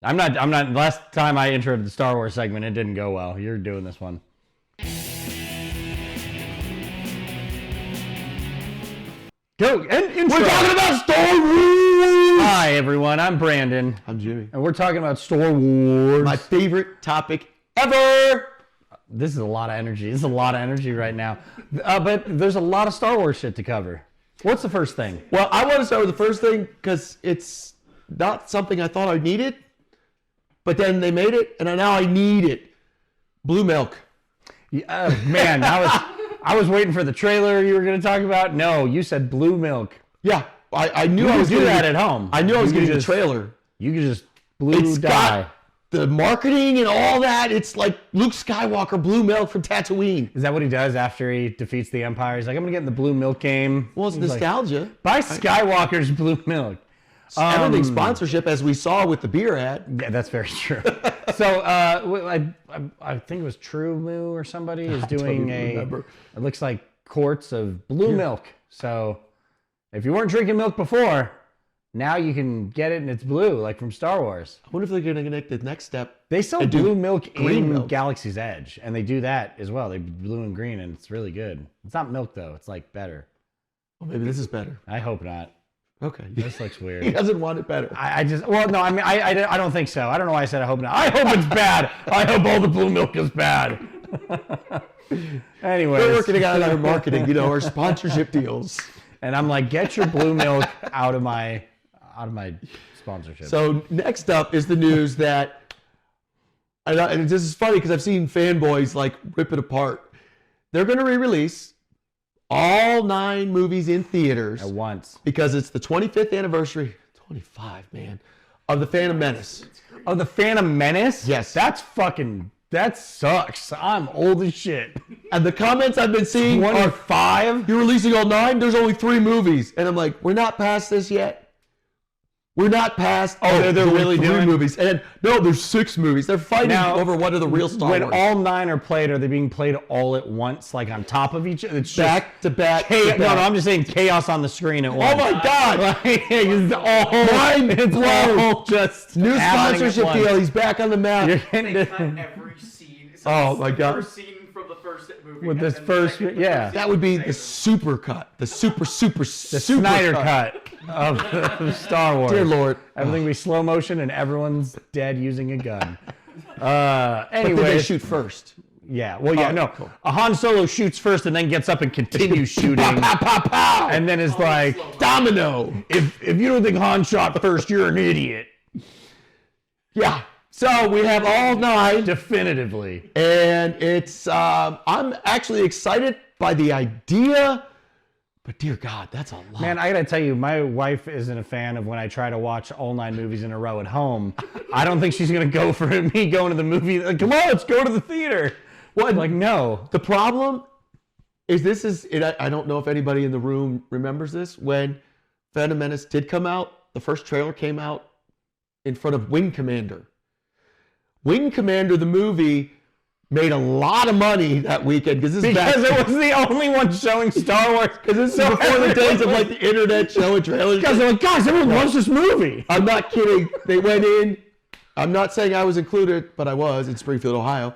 I'm not. Last time I introed the Star Wars segment, it didn't go well. You're doing this one. Go and intro. We're talking about Star Wars! Hi, everyone. I'm Brandon. I'm Jimmy. And we're talking about Star Wars. My favorite topic ever! This is a lot of energy. This is a lot of energy right now. But there's a lot of Star Wars shit to cover. What's the first thing? Well, I want to start with the first thing because it's not something I thought I needed, but then they made it, and now I need it. Blue milk. Man, I was waiting for the trailer you were going to talk about. No, you said blue milk. Yeah, I knew You I was do getting that at home. I knew I was You getting the just- trailer. You could just blue It's dye. got the marketing and all that. It's like Luke Skywalker, blue milk from Tatooine. Is that what he does after he defeats the Empire? He's like, I'm going to get in the blue milk game. Well, it's He's like, nostalgia. buy Skywalker's blue milk. Everything sponsorship, as we saw with the beer ad. Yeah, that's very true. So I think it was True Moo or somebody is doing it looks like quarts of blue milk. So if you weren't drinking milk before, now you can get it and it's blue, like from Star Wars. I wonder if they're going to connect the next step. They sell and do blue milk green in milk. Galaxy's Edge, and they do that as well. They blue and green, and it's really good. It's not milk though; it's like better. Well, maybe this is better. I hope not. Okay. This looks He weird. doesn't want it better. I don't think so. I don't know why I said I hope not. I hope it's bad. I hope all the blue milk is bad. Anyway, We're working on our marketing, our sponsorship deals. and I'm like, get your blue milk out of my sponsorship. So next up is the news that, and this is funny because I've seen fanboys like rip it apart. They're going to re-release all 9 movies in theaters at once. because it's the 25th anniversary, 25, man, of The Phantom Menace. Oh, the Phantom Menace? Yes. That sucks. I'm old as shit. And the comments I've been seeing are, 25? you're releasing all 9? There's only 3 movies. And I'm like, we're not past this yet. We're not past. They're there's only really 3 doing- movies. And then, no, there's 6 movies. They're fighting Now, over what are the real Star When Wars. all 9 are played, are they being played all at once, like on top of each other? It's just back to back. chaos. to No, back. I'm just saying chaos on the screen at once. Oh my God! Like, it's all, Mind it's blown. all just New happening at sponsorship once. deal. He's back on the map. You're They getting cut to, every scene. Oh, it's my the God. First scene from the first movie. With and this then first- second, the yeah. first That would be scene. the super cut. The super the super Snyder cut. cut of Star Wars. Dear Lord. Everything be slow motion and everyone's dead using a gun. But did they Anyway, shoot first? yeah. Well, yeah, Oh, no. cool. A Han Solo shoots first and then gets up and continues shooting. Pow, pow, pow. And then is like, slow mo. Domino. if you don't think Han shot first, you're an idiot. Yeah. So we have all 9, Definitively. and it's. I'm actually excited by the idea, but dear God, that's a lot. Man, I gotta tell you, my wife isn't a fan of when I try to watch all 9 movies in a row at home. I don't think she's gonna go for me going to the movie. Like, come on, let's go to the theater. What? Like, no. The problem is this is. I don't know if anybody in the room remembers this. When Phantom Menace did come out, the first trailer came out in front of Wing Commander. Wing Commander, the movie, made a lot of money that weekend because Because it was the only one showing Star Wars. Because this is before the days of like the internet showing trailers. Guys are like, guys, everyone loves this movie. I'm not kidding. They went in. I'm not saying I was included, but I was in Springfield, Ohio.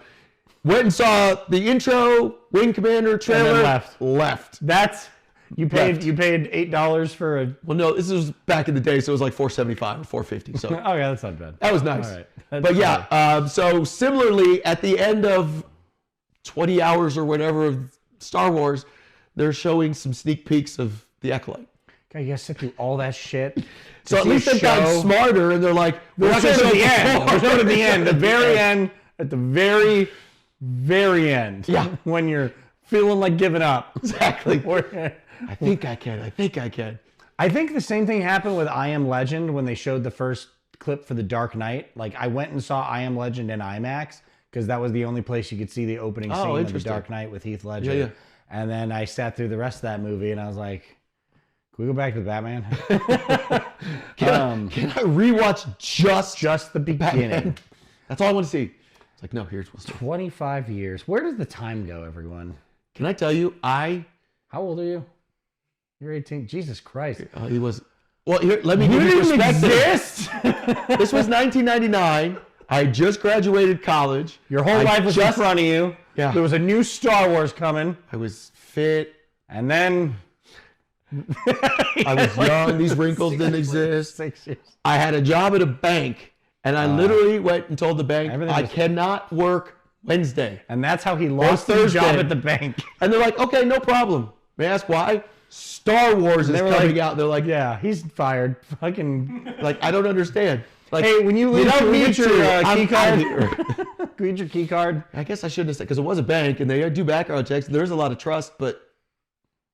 Went and saw the intro, Wing Commander trailer. Left. That's you paid. Left. You paid $8 for a. Well, no, this was back in the day, so it was like $4.75 or $4.50. So Oh yeah, that's not bad. that was nice. All right. That's But yeah, so similarly, at the end of 20 hours or whatever of Star Wars, they're showing some sneak peeks of the Acolyte. God, you gotta sit through all that shit. to So at see a least they've gotten show. smarter, and they're like, we're We're not showing going at to the end. We're showing at the end. The very end. At the very, very end. Yeah. When you're feeling like giving up. Exactly. We're- I think I can. I think I can. I think the same thing happened with I Am Legend when they showed the first clip for The Dark Knight. Like, I went and saw I Am Legend in IMAX because that was the only place you could see the opening scene of The interesting. Dark Knight with Heath Ledger. Yeah, yeah. And then I sat through the rest of that movie and I was like, can we go back to Batman? Can I rewatch Just the beginning. Batman? That's all I want to see. It's like, no, here's what's. 25 years. Where does the time go, everyone? Can I tell you, How old are you? You're 18. Jesus Christ. he was Well, here, let me You give you didn't perspective. exist. This was 1999. I just graduated college. Your whole life was in front of you. Yeah. There was a new Star Wars coming, I was fit. and then I was young. These wrinkles didn't exist. 6 years. I had a job at a bank, and I literally went and told the bank, Everything I was- cannot work Wednesday. And that's how he lost his Thursday. job at the bank. And they're like, okay, no problem. May I ask why? Star Wars is They were coming like- out. They're like, Yeah, he's fired. Fucking. I don't understand. Like, Hey, when you leave, don't can we need get your to. I'm key out card? here. Can we get your key card? I guess I shouldn't have said, because it was a bank, and they do background checks. There's a lot of trust, but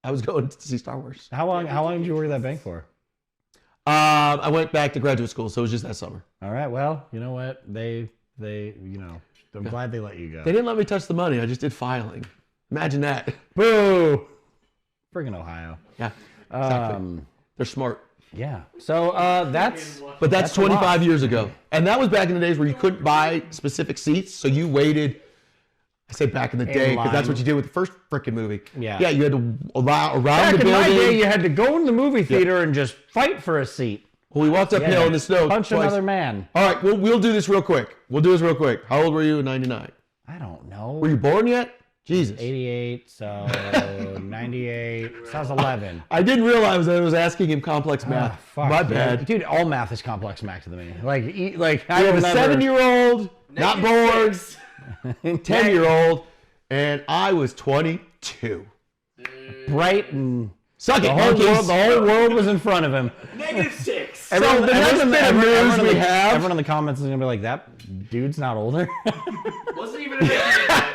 I was going to see Star Wars. How long did you work at that bank for? I went back to graduate school, so it was just that summer. All right. Well, you know what? I'm glad they let you go. They didn't let me touch the money. I just did filing. Imagine that. Boo! Friggin' Ohio. Yeah, exactly. They're smart. Yeah. So that's. But that's That's a lot. 25 years ago. And that was back in the days where you couldn't buy specific seats, so you waited. I say back in the day because that's line. what you did with the first freaking movie. Yeah. Yeah, you had to allow around Back the in my building. day, you had to go in the movie theater and just fight for a seat. Well, we walked uphill in the snow. Punch twice. another man. All right, we'll do this real quick. How old were you in 99? I don't know. Were you born yet? Jesus. 88, so 98. So I was 11. I didn't realize that I was asking him complex math. Ah, fuck, My dude. bad. Dude, all math is complex math to me. I I have a remember 7-year-old, not born, -6. 10-year-old, and I was 22. bright and Suck it, the whole monkeys. world was in front of him. -6. So the next bit of news we have. Everyone in the comments is gonna be like, "That dude's not older." Wasn't even a big yet.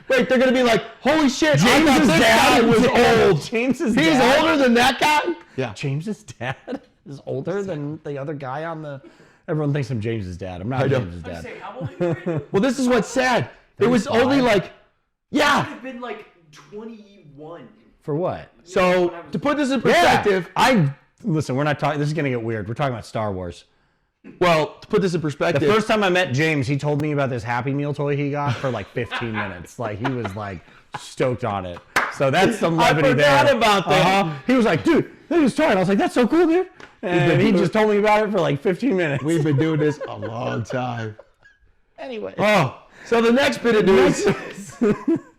Wait, they're gonna be like, "Holy shit! I thought James's this dad guy was yeah, old. James's He's dad. older than that guy." Yeah. James's dad is older than the other guy on the. Everyone thinks I'm James's dad. I'm not I know. James's I dad. say, how old are you? Well, this is what's sad. It was only like, I yeah. would have been like 21. For what? So to put this in perspective, Listen. We're not talking. This is gonna get weird. We're talking about Star Wars. well, to put this in The perspective, first time I met James, he told me about this Happy Meal toy he got for like 15 minutes. Like he was like stoked on it. So that's some levity forgot there. about that. He was like, "Dude, look at this toy." And I was like, "That's so cool, dude." And he just told me about it for like 15 minutes. we've been doing this a long time. Anyway. Oh, so the next bit of news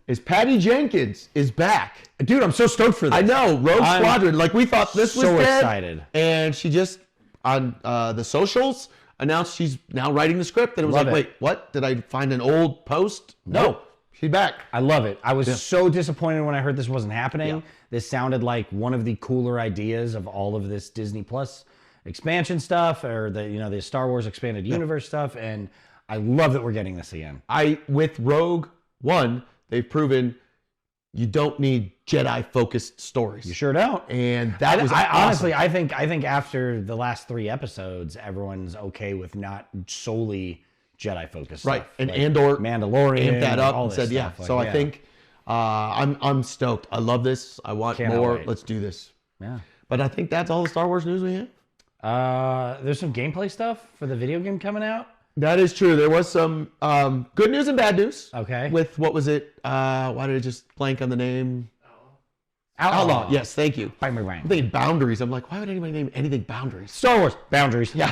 is Patty Jenkins is back. Dude, I'm so stoked for this. I know, Rogue I'm Squadron. Like we thought this was so dead, excited. and she just on the socials announced she's now writing the script. And it was Love like, it. wait, what? Did I find an old post? No, Nope. she's back. I love it. I was so disappointed when I heard this wasn't happening. Yeah. This sounded like one of the cooler ideas of all of this Disney Plus expansion stuff, or the Star Wars expanded universe stuff, and I love that we're getting this again. With Rogue One, they've proven you don't need Jedi focused stories. You sure don't. And that was honestly, awesome. I think after the last 3 episodes, everyone's okay with not solely Jedi focused Right, stuff. and Like Andor Mandalorian, amped that up all and this said, yeah. stuff. Like, So I think I'm stoked. I love this. I want Cannot more. wait. Let's do this. yeah. But I think that's all the Star Wars news we have. There's some gameplay stuff for the video game coming out. That is true. There was some good news and bad news. Okay. With what was it? Why did I just blank on the name? Outlaw. Yes, thank you. Bang, bang, bang. I'm thinking Boundaries. I'm like, why would anybody name anything Boundaries? Star Wars boundaries. Yeah.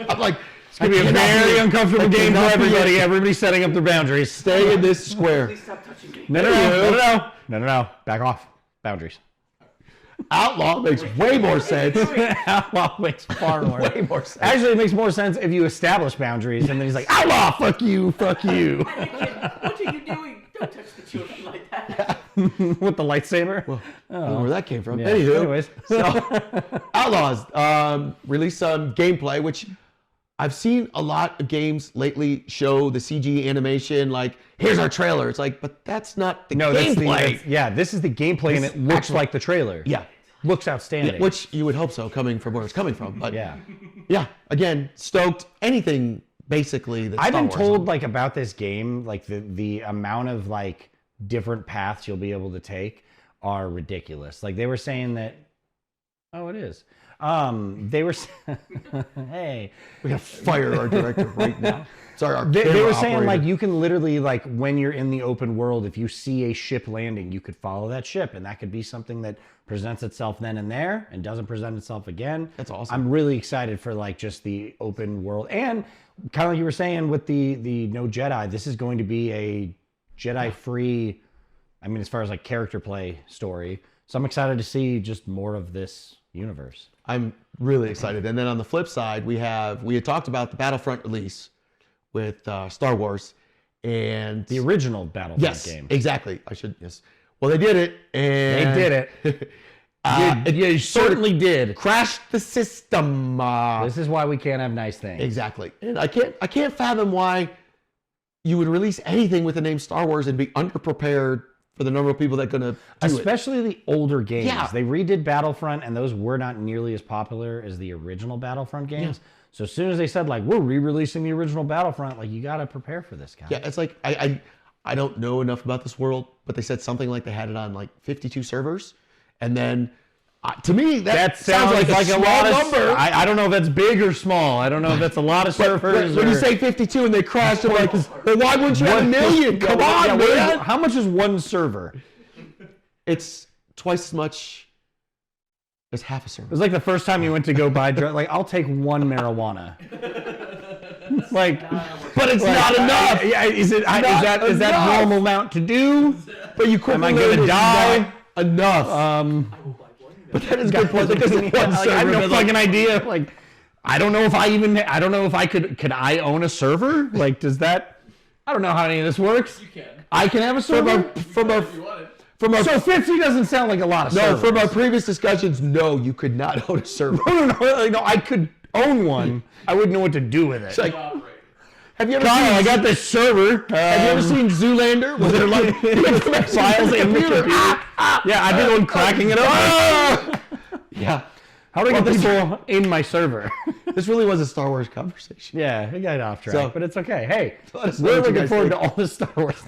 I'm like, It's gonna be a very uncomfortable game for everybody. Everybody's setting up their boundaries. Stay in this square. Please stop touching me. No. Back off. Boundaries. Outlaw makes way more sense. Outlaw makes far more. Way more sense. Actually, it makes more sense if you establish boundaries, and then he's like, "Outlaw, fuck you, fuck you," What are you doing? Don't touch the children like that. with the lightsaber. I don't know where that came from. Yeah. Anywho, Anyways. so Outlaws released some gameplay, which I've seen a lot of games lately show the CG animation. Like, here's our trailer. It's like, but that's not the gameplay. This is the gameplay, and it looks like the trailer. Yeah. Looks outstanding. Which you would hope so, coming from where it's coming from. But yeah. yeah, again, stoked. Anything basically. That's I've Star been Wars. told like about this game, like the amount of like different paths you'll be able to take are ridiculous. Like they were saying that, oh, it is. They were, hey, We gotta fire our director right now. Sorry, our they camera were saying operator. like you can literally like when you're in the open world, if you see a ship landing, you could follow that ship, and that could be something that presents itself then and there and doesn't present itself again. That's awesome. I'm really excited for like just the open world, and kind of like you were saying with the no Jedi, this is going to be a Jedi free. I mean, as far as like character play story, so I'm excited to see just more of this universe. I'm really excited. And then on the flip side, we had talked about the Battlefront release with Star Wars, and The original Battlefront yes, game. exactly. Yes. Well, they did it, and They did it. You certainly did. crashed the system. This is why we can't have nice things. Exactly. And I can't fathom why you would release anything with the name Star Wars and be underprepared for the number of people that are gonna do it. Especially the older games. Yeah. They redid Battlefront, and those were not nearly as popular as the original Battlefront games. So as soon as they said like we're re-releasing the original Battlefront, like you got to prepare for this, guy. Yeah, it's like I don't know enough about this world, but they said something like they had it on like 52 servers, and then to me that sounds like a small lot of number. I don't know if that's big or small. I don't know if that's a lot of servers. When you or- say 52 and they crashed, I'm like, well, why wouldn't you have a million? Come on, man. How much is one server? It's twice as much as half a It server. was like the first time you went to go buy drugs. Like, I'll take one marijuana. Like, But it's like, not enough. Yeah, is not that enough. normal amount to do? But you Am I quickly gonna learn die? it's not enough. But that is a good point because Because one I have server no doesn't- fucking idea. Like, I don't know if I could I own a server? Like, does that? I don't know how any of this works. You can. I can have a server. If you want it. From our So 50 doesn't sound like a lot of no, servers. from our previous discussions, no, you could not own a server. No, I could own one. I wouldn't know what to do with it. It's like, Operate. have you ever Kyle, I seen? got this server. Have you ever seen Zoolander? Where they're like files in the computer? Yeah, I've been on cracking it up. Yeah, How do I get people in my server? this really was a Star Wars conversation. Yeah, it got off track, So- but it's okay. Hey, Let us know we're what you looking guys forward think. to all the Star Wars.